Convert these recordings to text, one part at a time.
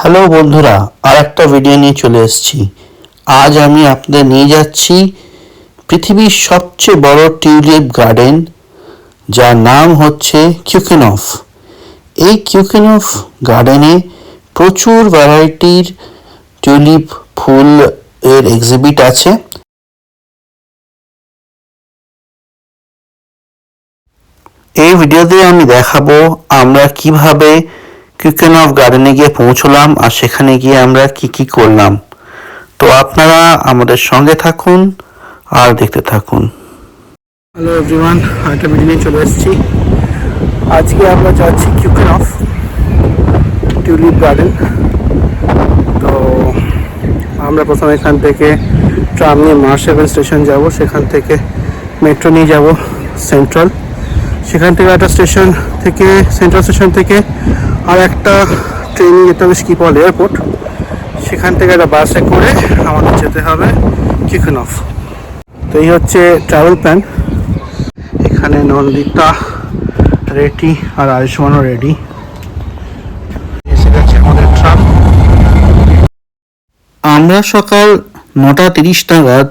Hello বন্ধুরা, আর একটা video নিয়ে চলে এসেছি। আজ আমি আপনাদের নিয়ে যাচ্ছি পৃথিবীর সবচেয়ে বড় টিউলিপ গার্ডেন, যার নাম হচ্ছে কিউকেনফ। এই কিউকেনফ গার্ডেনে প্রচুর ভ্যারাইটির টিউলিপ ফুল এর এক্সিবিট আছে। এই ভিডিওতে আমি দেখাবো আমরা কিভাবে কিউকেনফ গার্ডেনে গিয়ে পৌঁছলাম আর সেখানে গিয়ে আমরা কি করলাম। তো আপনারা আমাদের সঙ্গে থাকুন আর দেখতে থাকুন। হ্যালো এভরিওয়ান, একটা ভিডিও নিয়ে চলে এসেছি। আজকে আমরা যাচ্ছি কিউকেনফ টিউলিপ গার্ডেন। তো আমরা প্রথমে এখান থেকে ট্রাম নিয়ে মার্শেভেল স্টেশন যাব, সেখান থেকে মেট্রো নিয়ে যাব সেন্ট্রাল, সেখান থেকে একটা স্টেশন থেকে সেন্ট্রাল স্টেশন থেকে আর একটা ট্রেন যেতে হবে স্কিপল এয়ারপোর্ট, সেখান থেকে একটা বাসে করে আমাদের যেতে হবে কিউকেনফ। তো এই হচ্ছে ট্রাভেল প্ল্যান। এখানে নন্দিতা রেডি আর আয়ুষ্মানও রেডি। এসে গেছে আমাদের ট্রাম। আমরা সকাল 9:30 নাগাদ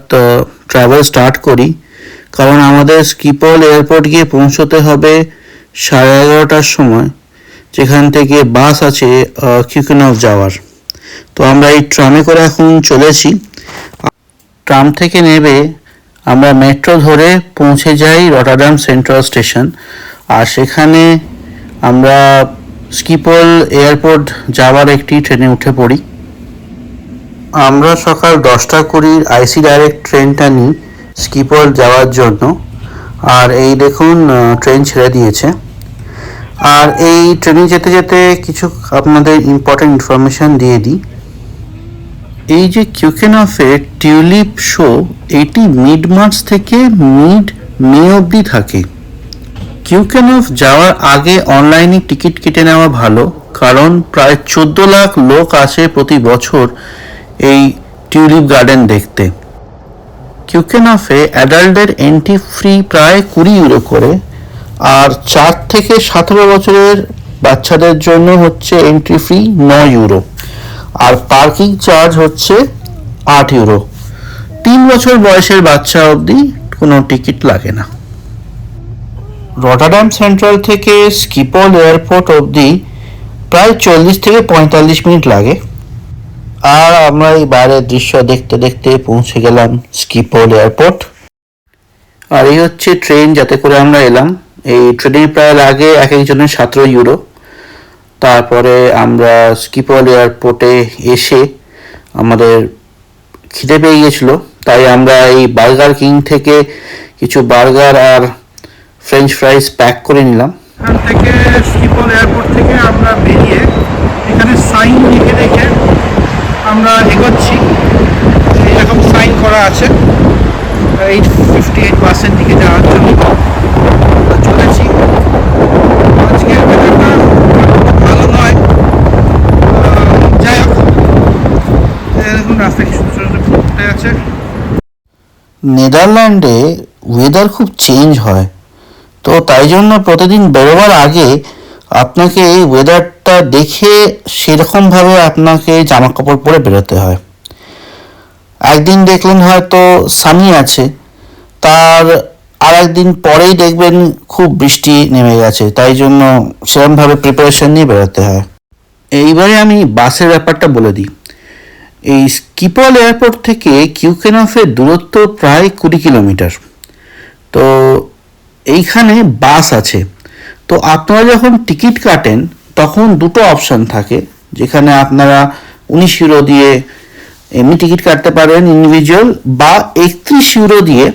ট্রাভেল স্টার্ট করি, কারণ আমাদের স্কিপল এয়ারপোর্ট গিয়ে পৌঁছতে হবে 11:30টার সময়, যেখান থেকে বাস আছে কিউকেনফ যাওয়ার। তো আমরা এই ট্রামে করে এখন চলেছি। ট্রাম থেকে নেবে আমরা মেট্রো ধরে পৌঁছে যাই রটারডাম সেন্ট্রাল স্টেশন, আর সেখানে আমরা স্কিপল এয়ারপোর্ট যাওয়ার একটি ট্রেনে উঠে পড়ি। আমরা সকাল 10:20 আইসি ডাইরেক্ট ট্রেনটা নিই স্কিপল যাওয়ার জন্য, আর এই দেখুন ট্রেন ছেড়ে দিয়েছে। আর এই ট্রেনে যেতে যেতে কিছু আপনাদের ইম্পর্টেন্ট ইনফরমেশান দিয়ে দিই। এই যে কিউকেনফের টিউলিপ শো, এটি মিড মার্চ থেকে মিড মে অবধি থাকে। কিউকেনফ যাওয়ার আগে অনলাইনে টিকিট কেটে নেওয়া ভালো, কারণ প্রায় 14 লাখ লোক আসে প্রতি বছর এই টিউলিপ গার্ডেন দেখতে। কিউকেনফে অ্যাডাল্টদের এন্ট্রি ফ্রি প্রায় 20 ইউরো করে, আর 4 থেকে 17 বছরের বাচ্চাদের জন্য হচ্ছে এন্ট্রি ফি 9 ইউরো, আর পার্কিং চার্জ হচ্ছে 8 ইউরো। 3 বছর বয়সের বাচ্চা অবধি কোনো টিকিট লাগে না। রটারডাম সেন্ট্রাল থেকে স্কিপল এয়ারপোর্ট অবধি প্রায় 40 থেকে 45 মিনিট লাগে। আর আমরা এই বাইরের দৃশ্য দেখতে দেখতে পৌঁছে গেলাম স্কিপল এয়ারপোর্ট। আর এই হচ্ছে ট্রেন যাতে করে আমরা এলাম। এই ট্রেনে প্রায় লাগে এক একজনের 17 ইউরো। তারপরে আমরা স্কিপল এয়ারপোর্টে এসে আমাদের খিদে পেয়ে গেছিলো, তাই আমরা এই বার্গার কিং থেকে কিছু বার্গার আর ফ্রেঞ্চ ফ্রাইজ প্যাক করে নিলাম। এখান থেকে স্কিপল এয়ারপোর্ট থেকে আমরা বেরিয়ে এখানে সাইন লিখে রেখে আমরা এগোচ্ছি। এরকম সাইন করা আছে 58% দিকে যাওয়ার জন্য চলেছি। আজকে ওয়েদারটা ভালো নয়, যাই হোক এরকম রাস্তায় ছোটো ছোটো ঘুরতে আছে। নেদারল্যান্ডে ওয়েদার খুব চেঞ্জ হয়, তো তাই জন্য প্রতিদিন বেরোবার আগে আপনাকে এই ওয়েদারটা দেখে সেরকমভাবে আপনাকে জামা কাপড় পরে বেরোতে হয়। একদিন দেখলেন হয়তো সানি আছে, তার আর একদিন পরেই দেখবেন খুব বৃষ্টি নেমে গেছে, তাই জন্য সেরকমভাবে প্রিপারেশন নিয়ে বেরোতে হয়। এইবারে আমি বাসের ব্যাপারটা বলে দিই। এই স্কিপল এয়ারপোর্ট থেকে কিউকেনফের দূরত্ব প্রায় 20 কিলোমিটার। তো এইখানে বাস আছে। তো আপনারা যখন টিকিট কাটেন তখন দুটো অপশান থাকে, যেখানে আপনারা 19 ইউরো দিয়ে এমনি টিকিট কাটতে পারেন ইন্ডিভিজুয়াল, বা 31 ইউরো দিয়ে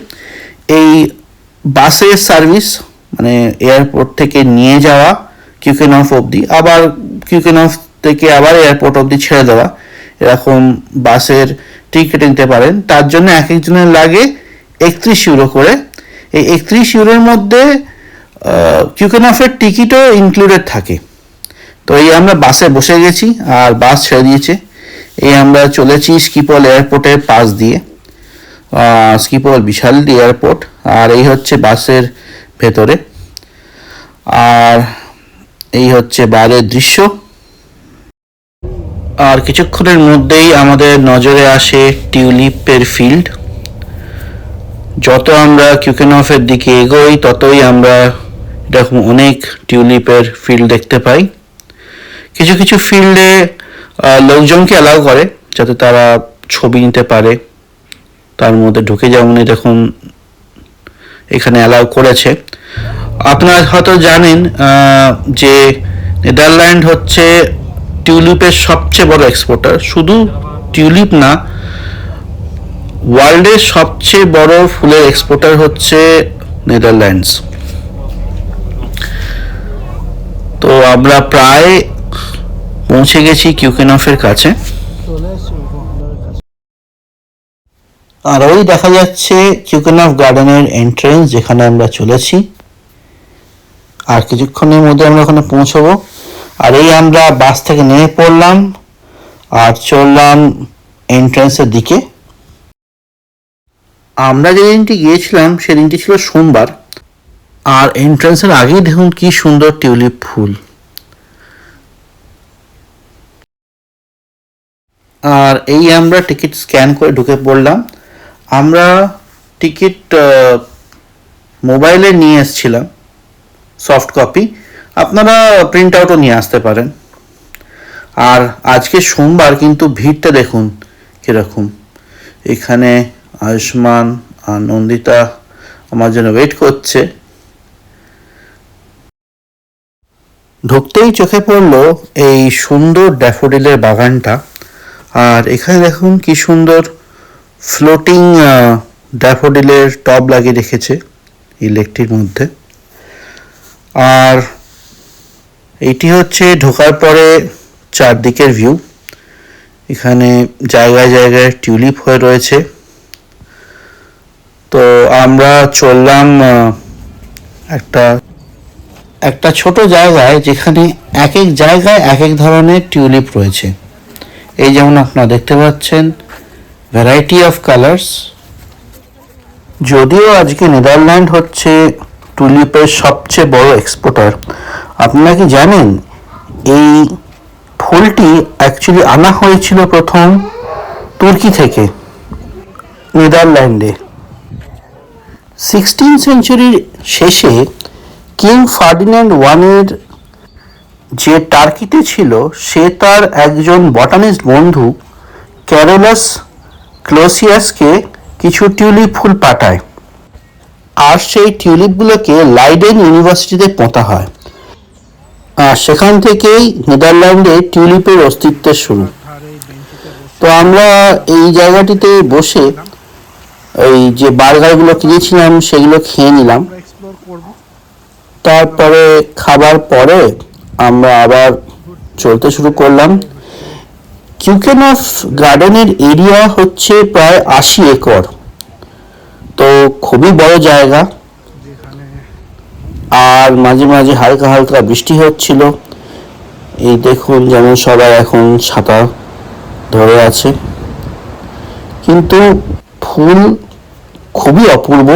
এই বাসের সার্ভিস, মানে এয়ারপোর্ট থেকে নিয়ে যাওয়া কিউকেনফ অবধি, আবার কিউকেনফ থেকে আবার এয়ারপোর্ট অবধি ছেড়ে দেওয়া, এরকম বাসের টিকিট নিতে পারেন। তার জন্য এক একজনের লাগে 31 ইউরো করে। এই 31 ইউরোর মধ্যে কিউকেনফের টিকিটও ইনক্লুডেড থাকে। তো এই আমরা বাসে বসে গেছি আর বাস ছেড়ে দিয়েছে। এই আমরা চলেছি স্কিপল এয়ারপোর্টের পাশ দিয়ে। স্কিপল বিশাল এয়ারপোর্ট, আর এই হচ্ছে বাসের ভেতরে, আর এই হচ্ছে বাইরের দৃশ্য। আর কিছুক্ষণের মধ্যেই আমাদের নজরে আসে টিউলিপের ফিল্ড। যত আমরা কিউকেনফের দিকে এগোই ততই আমরা এরকম অনেক টিউলিপের ফিল্ড দেখতে পাই। কিছু কিছু ফিল্ডে লোকজনকে অ্যালাউ করে যাতে তারা ছবি নিতে পারে, তার মধ্যে ঢুকে যেমন দেখুন এখানে অ্যালাউ করেছে। আপনারা হয়তো জানেন যে নেদারল্যান্ড হচ্ছে টিউলিপের সবচেয়ে বড় এক্সপোর্টার। শুধু টিউলিপ না, ওয়ার্ল্ডের সবচেয়ে বড় ফুলের এক্সপোর্টার হচ্ছে নেদারল্যান্ডস। তো আমরা প্রায় পৌঁছে গেছি কিউকেনফের কাছে। আর ওই দেখা যাচ্ছে কিউকেনফ গার্ডেনের এন্ট্রেন্স, যেখানে আমরা চলেছি। আর কিছুক্ষণের মধ্যে আমরা ওখানে পৌঁছবো। আর এই আমরা বাস থেকে নেমে পড়লাম আর চললাম এন্ট্রেন্সের দিকে। আমরা যেদিনটি গিয়েছিলাম সেদিনটি ছিল সোমবার। আর এন্ট্রেন্সের আগেই দেখুন কি সুন্দর টিউলিপ ফুল। আর এই আমরা টিকিট স্ক্যান করে ঢুকে পড়লাম। আমরা টিকিট মোবাইলে নিয়ে এসেছিলাম সফট কপি, আপনারা প্রিন্ট আউটও নিয়ে আসতে পারেন। আর আজকে সোমবার কিন্তু ভিড়টা দেখুন কীরকম। এখানে আয়ুষ্মান আর নন্দিতা আমার জন্য ওয়েট করছে। ঢুকতেই চোখে পড়লো এই সুন্দর ড্যাফোডিলের বাগানটা। আর এখানে দেখুন কি সুন্দর ফ্লোটিং ড্যাফোডিলের টব লাগিয়ে রেখেছে এই লেকটির মধ্যে। আর এটি হচ্ছে ঢোকার পরে চারদিকের ভিউ। এখানে জায়গায় জায়গায় টিউলিপ হয়ে রয়েছে। তো আমরা চললাম একটা ছোট জায়গায়, যেখানে এক এক জায়গায় এক এক ধরনের টিউলিপ রয়েছে। এই যেমন আপনারা দেখতে পাচ্ছেন ভ্যারাইটি অফ কালার্স। যদিও আজকে নেদারল্যান্ড হচ্ছে টিউলিপের সবচেয়ে বড় এক্সপোর্টার, আপনারা কি জানেন এই ফুলটি অ্যাকচুয়ালি আনা হয়েছিল প্রথম তুর্কি থেকে নেদারল্যান্ডে। 16th সেঞ্চুরির শেষে কিং ফার্ডিন্যান্ড ওয়ানের যে টার্কিতে ছিল, সে তার একজন বটানিস্ট বন্ধু ক্যারোলাস ক্লোসিয়াসকে কিছু টিউলিপ ফুল পাঠায়। আর সেই টিউলিপগুলোকে লাইডেন ইউনিভার্সিটিতে পোঁতা হয়। আর সেখান থেকেই নেদারল্যান্ডে টিউলিপের অস্তিত্বের শুরু। তো আমরা এই জায়গাটিতে বসে এই যে বার্গারগুলো কিনেছিলাম সেগুলো খেয়ে নিলাম। তারপরে খাবার পরে আমরা আবার চলতে শুরু করলাম। কিউকেনফ গার্ডেনের এরিয়া হচ্ছে প্রায় 80 একর, তো খুবই বড় জায়গা। আর মাঝে মাঝে হালকা হালকা বৃষ্টি হচ্ছিল। এই দেখুন যেমন সবাই এখন ছাতা ধরে আছে, কিন্তু ফুল খুবই অপূর্ব।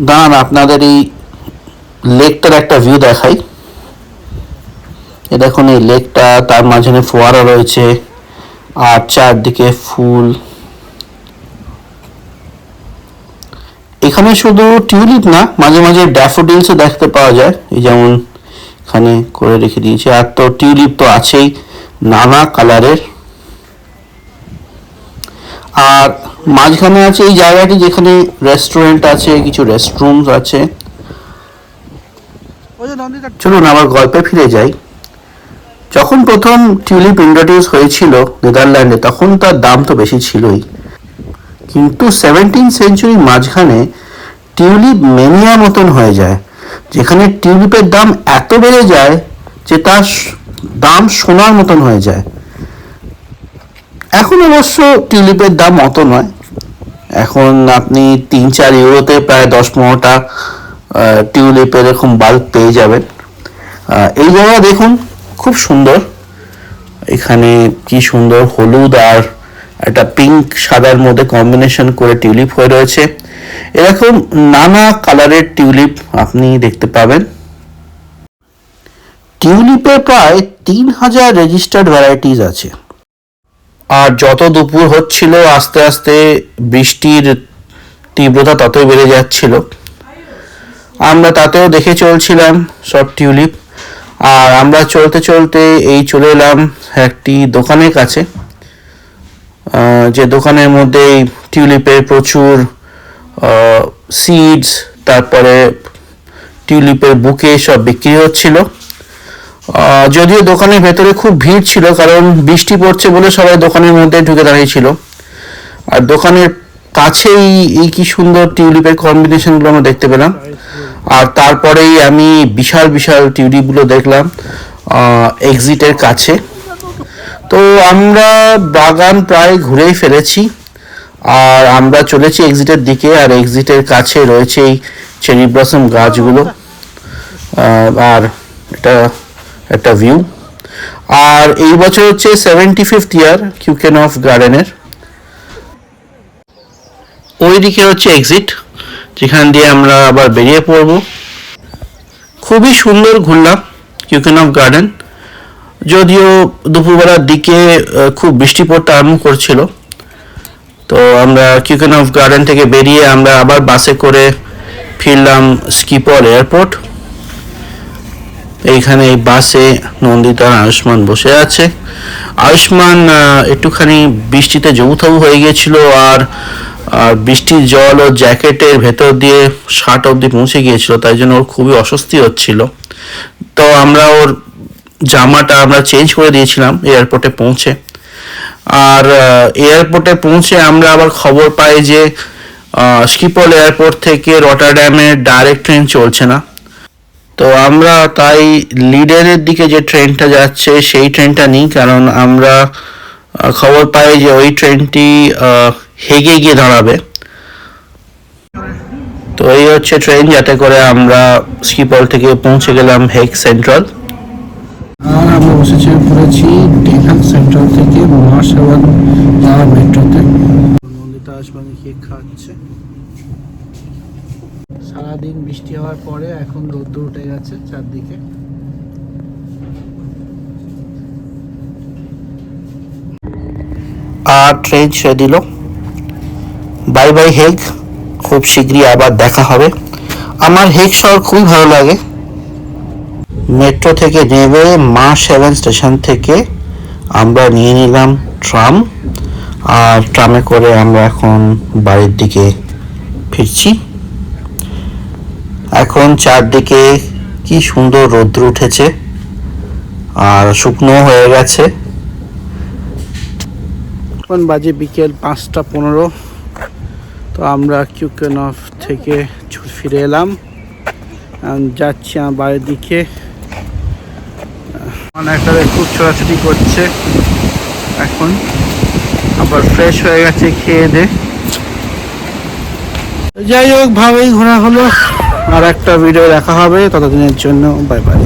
দাঁড়ান আপনাদের এই লেকটার একটা ভিউ দেখাই। এ দেখুন এই লেকটা, তার মাঝখানে ফোয়ারা রয়েছে আর চারদিকে ফুল। এখানে শুধু টিউলিপ না, মাঝে মাঝে ড্যাফোডিলসও দেখতে পাওয়া যায়, এই যেমন এখানে করে রেখে দিয়েছে। আর তো টিউলিপ তো আছেই নানা কালারের। আর মাঝখানে আছে এই জায়গাটি যেখানে রেস্টুরেন্ট আছে, কিছু রেস্টরুম আছে। চলুন আবার গল্পে ফিরে যাই। যখন প্রথম টিউলিপ ইন্ট্রোডিউস হয়েছিল নেদারল্যান্ডে, তখন তার দাম তো বেশি ছিলই, কিন্তু 17th সেঞ্চুরির মাঝখানে টিউলিপ মেনিয়া মতন হয়ে যায়, যেখানে টিউলিপের দাম এত বেড়ে যায় যে তার দাম সোনার মতন হয়ে যায়। এখন অবশ্য টিউলিপের দাম অত নয়, এখন আপনি 3-4 ইউরোতে প্রায় 10-15টা টিউলিপের এরকম বাল্ব পেয়ে যাবেন। এই জায়গা দেখুন খুব সুন্দর। এখানে কি সুন্দর হলুদ আর একটা পিঙ্ক সাদার মধ্যে কম্বিনেশন করে টিউলিপ হয়ে রয়েছে। এরকম নানা কালারের টিউলিপ আপনি দেখতে পাবেন। টিউলিপে প্রায় 3000 রেজিস্টার্ড ভ্যারাইটিস আছে। আর যত দুপুর হচ্ছিল আস্তে আস্তে বৃষ্টির তীব্রতা ততই বেড়ে যাচ্ছিল। আমরা তাতেও দেখে চলছিলাম সব টিউলিপ। আর আমরা চলতে চলতে এই চলে এলাম একটি দোকানের কাছে, যে দোকানের মধ্যে টিউলিপের প্রচুর সিডস, তারপরে টিউলিপের বুকে সব বিক্রি হচ্ছিল। যদিও দোকানের ভেতরে খুব ভিড় ছিল, কারণ বৃষ্টি পড়ছে বলে সবাই দোকানের মধ্যে ঢুকে দাঁড়িয়েছিল। আর দোকানের কাছেই এই কি সুন্দর টিউলিপের কম্বিনেশনগুলো আমরা দেখতে পেলাম। আর তারপরেই আমি বিশাল বিশাল টিউলিপগুলো দেখলাম এক্সিটের কাছে। তো আমরা বাগান প্রায় ঘুরেই ফেলেছি, আর আমরা চলেছি এক্সিটের দিকে। আর এক্সিটের কাছে রয়েছে এই চেরি ব্লসম গাছগুলো, আর এটা একটা ভিউ। আর এই বছর হচ্ছে 75th ইয়ার কিউকেনফ গার্ডেনের। ওইদিকে হচ্ছে এক্সিট, যেখান দিয়ে আমরা আবার বেরিয়ে পড়ব। খুবই সুন্দর ঘুরলাম কিউকেনফ গার্ডেন, যদিও দুপুরবেলার দিকে খুব বৃষ্টি পড়তে আরম্ভ করছিল। তো আমরা কিউকেনফ গার্ডেন থেকে বেরিয়ে আমরা আবার বাসে করে ফিরলাম স্কিপল এয়ারপোর্ট। এইখানে এই বাসে নন্দিতা আর আয়ুষ্মান বসে আছে। আয়ুষ্মান একটুখানি বৃষ্টিতে জবুথবু হয়ে গিয়েছিল, আর বৃষ্টির জল ও জ্যাকেটের ভেতর দিয়ে শার্ট অবধি পৌঁছে গিয়েছিল, তাই জন্য ওর খুবই অস্বস্তি হচ্ছিল। তো আমরা ওর জামাটা আমরা চেঞ্জ করে দিয়েছিলাম এয়ারপোর্টে পৌঁছে। আর এয়ারপোর্টে পৌঁছে আমরা আবার খবর পাই যে স্কিপল এয়ারপোর্ট থেকে রটারড্যামের ডাইরেক্ট ট্রেন চলছে না। তো আমরা তাই লিডেনের দিকে যে ট্রেনটা যাচ্ছে সেই ট্রেনটা নিই, কারণ আমরা খবর পাই যে ওই ট্রেনটি হেগে গিয়ে দাঁড়াবে। তো এই হচ্ছে ট্রেন, যাতে করে আমরা স্কিপল থেকে পৌঁছে গেলাম হেগ সেন্ট্রাল। আর আমরা পড়েছি ডেকান সেন্ট্রাল থেকে মহাসেবান যাওয়া মেট্রোতে। নন্দিতা আসমানি কেক খাচ্ছে। সারাদিন বৃষ্টি হওয়ার পরে এখন রোদ্দুর উঠে গেছে চারদিকে। আর ট্রেন ছেড়ে দিল। বাই বাই হেগ, খুব শীঘ্রই আবার দেখা হবে। আমার হেগ শহর খুবই ভালো লাগে। মেট্রো থেকে নেমে মা7 স্টেশন থেকে আমরা নিয়ে নিলাম ট্রাম, আর ট্রামে করে আমরা এখন বাড়ির দিকে ফিরছি। এখন চারদিকে কি সুন্দর রৌদ্র উঠেছে আর শুকনো হয়ে গেছে। এখন বাজে বিকেল 5:15। তো আমরা কিউকেনফ থেকে ফিরে এলাম, যাচ্ছি আমার বাড়ির দিকে। একটা খুব ছোটাছুটি করছে, এখন আবার ফ্রেশ হয়ে গেছে খেয়ে দে। যাই হোক, ভাবেই ঘোরা হলো। আর একটা ভিডিও দেখা হবে, ততদিনের জন্য বাই বাই।